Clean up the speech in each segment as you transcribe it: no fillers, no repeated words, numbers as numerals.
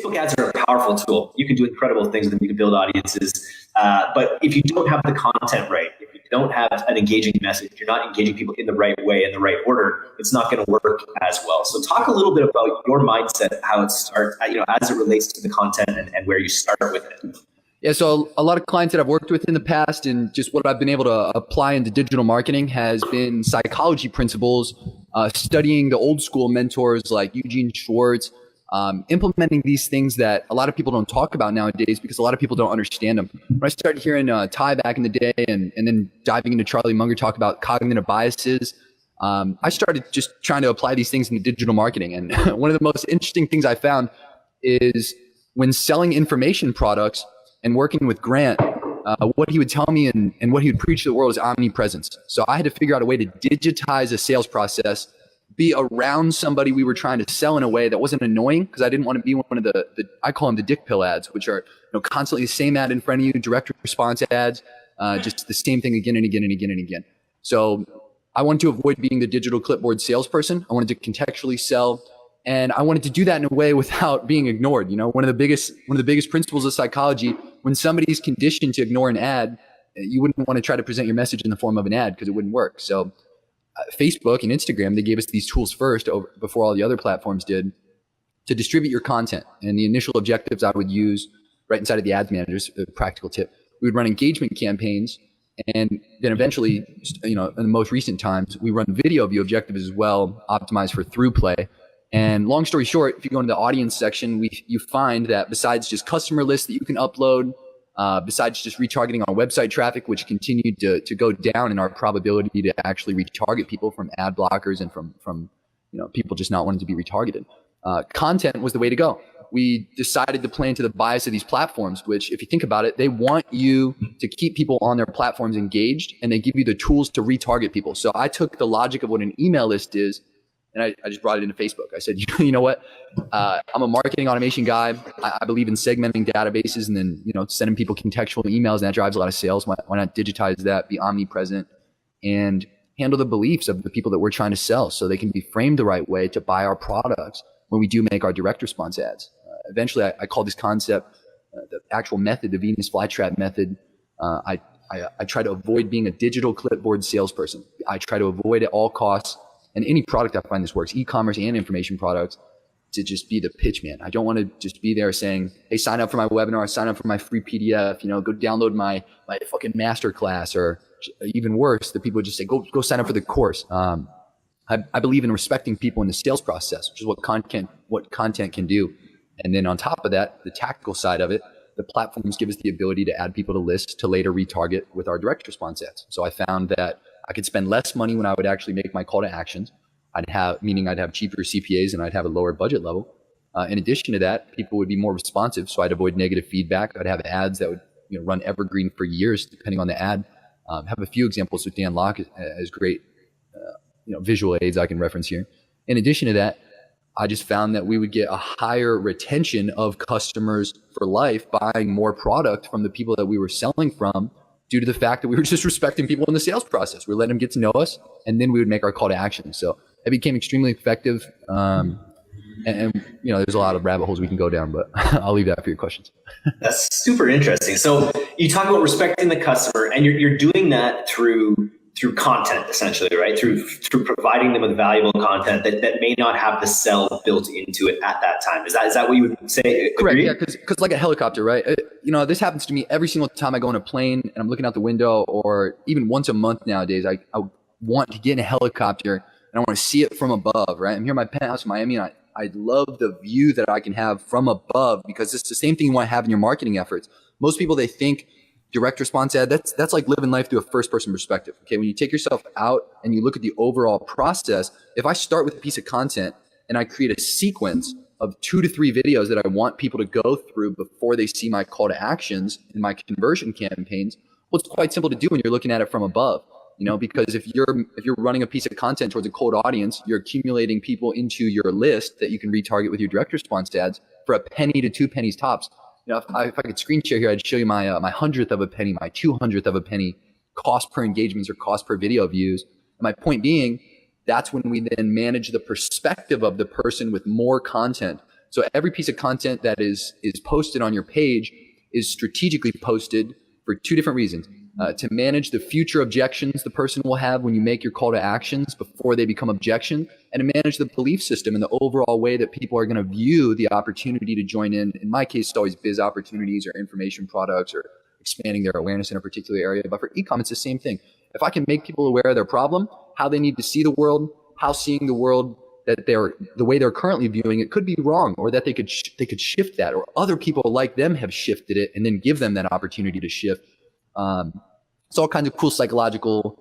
Facebook ads are a powerful tool. You can do incredible things with them. You can build audiences. But if you don't have the content right, if you don't have an engaging message, you're not engaging people in the right way, in the right order, it's not going to work as well. So talk a little bit about your mindset, how it starts, as it relates to the content and where you start with it. Yeah, so a lot of clients that I've worked with in the past and just what I've been able to apply into digital marketing has been psychology principles, studying the old school mentors like Eugene Schwartz, implementing these things that a lot of people don't talk about nowadays because a lot of people don't understand them. When I started hearing Ty back in the day and then diving into Charlie Munger talk about cognitive biases, I started just trying to apply these things into digital marketing. And one of the most interesting things I found is when selling information products and working with Grant, what he would tell me and what he would preach to the world is omnipresence. So I had to figure out a way to digitize a sales process, be around somebody we were trying to sell in a way that wasn't annoying, because I didn't want to be one of the I call them the dick pill ads, which are constantly the same ad in front of you, direct response ads, just the same thing again and again and again and again. So I wanted to avoid being the digital clipboard salesperson. I wanted to contextually sell. And I wanted to do that in a way without being ignored. One of the biggest principles of psychology, when somebody's conditioned to ignore an ad, you wouldn't want to try to present your message in the form of an ad because it wouldn't work. So Facebook and Instagram, they gave us these tools first before all the other platforms did to distribute your content. And the initial objectives I would use right inside of the ads managers, a practical tip, we would run engagement campaigns. And then eventually, in the most recent times, we run video view objectives as well, optimized for through play. And long story short, if you go into the audience section, you find that besides just customer lists that you can upload, besides just retargeting our website traffic, which continued to go down in our probability to actually retarget people from ad blockers and from people just not wanting to be retargeted, content was the way to go. We decided to play into the bias of these platforms, which if you think about it, they want you to keep people on their platforms engaged, and they give you the tools to retarget people. So I took the logic of what an email list is, and I just brought it into Facebook. I said, you know what? I'm a marketing automation guy. I believe in segmenting databases and then, sending people contextual emails, and that drives a lot of sales. Why not digitize that, be omnipresent, and handle the beliefs of the people that we're trying to sell so they can be framed the right way to buy our products when we do make our direct response ads. Eventually, I call this concept, the actual method, the Venus flytrap method. I try to avoid being a digital clipboard salesperson. I try to avoid at all costs, and any product I find this works, e-commerce and information products, to just be the pitch man. I don't want to just be there saying, hey, sign up for my webinar, sign up for my free PDF, go download my fucking masterclass, or even worse, the people would just say, go sign up for the course. I believe in respecting people in the sales process, which is what content can do. And then on top of that, the tactical side of it, the platforms give us the ability to add people to lists to later retarget with our direct response ads. So I found that I could spend less money when I would actually make my call to actions. I'd have cheaper CPAs and I'd have a lower budget level. In addition to that, people would be more responsive. So I'd avoid negative feedback. I'd have ads that would run evergreen for years, depending on the ad. Have a few examples with Dan Locke as great visual aids I can reference here. In addition to that, I just found that we would get a higher retention of customers for life buying more product from the people that we were selling from, due to the fact that we were just respecting people in the sales process. We let them get to know us, and then we would make our call to action. So it became extremely effective. And there's a lot of rabbit holes we can go down, but I'll leave that for your questions. That's super interesting. So you talk about respecting the customer, and you're doing that through content, essentially, right? Through providing them with valuable content that may not have the sell built into it at that time. Is that what you would say? Correct. Yeah, because like a helicopter, right? This happens to me every single time I go on a plane and I'm looking out the window, or even once a month nowadays. I want to get in a helicopter and I want to see it from above, right? I'm here in my penthouse in Miami, and I love the view that I can have from above, because it's the same thing you want to have in your marketing efforts. Most people, they think direct response ad, that's like living life through a first person perspective. Okay, when you take yourself out and you look at the overall process, if I start with a piece of content and I create a sequence of 2 to 3 videos that I want people to go through before they see my call to actions in my conversion campaigns, well, it's quite simple to do when you're looking at it from above. Because if you're running a piece of content towards a cold audience, you're accumulating people into your list that you can retarget with your direct response ads for a penny to 2 pennies tops. If I could screen share here, I'd show you my 100th of a penny, my 200th of a penny cost per engagements or cost per video views. And my point being, that's when we then manage the perspective of the person with more content. So every piece of content that is posted on your page is strategically posted for two different reasons. To manage the future objections the person will have when you make your call to actions before they become objection, and to manage the belief system and the overall way that people are going to view the opportunity to join in. In my case, it's always biz opportunities or information products or expanding their awareness in a particular area. But for e-com, it's the same thing. If I can make people aware of their problem, how they need to see the world, how seeing the world that the way they're currently viewing it could be wrong, or that they could shift that, or other people like them have shifted it, and then give them that opportunity to shift. It's all kinds of cool psychological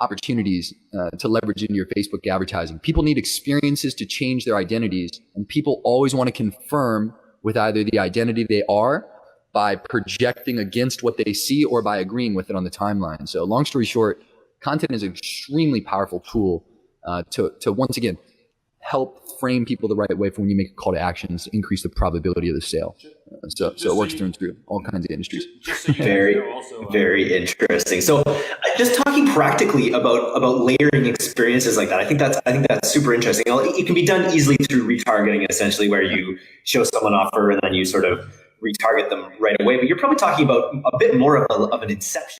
opportunities to leverage into your Facebook advertising. People need experiences to change their identities, and people always want to confirm with either the identity they are by projecting against what they see or by agreeing with it on the timeline. So long story short, content is an extremely powerful tool to once again help frame people the right way for when you make a call to actions, increase the probability of the sale. So it works through and through all kinds of industries. Very interesting. So just talking practically about layering experiences like that, I think that's super interesting. It can be done easily through retargeting, essentially, where you show someone an offer and then you sort of retarget them right away. But you're probably talking about a bit more of an inception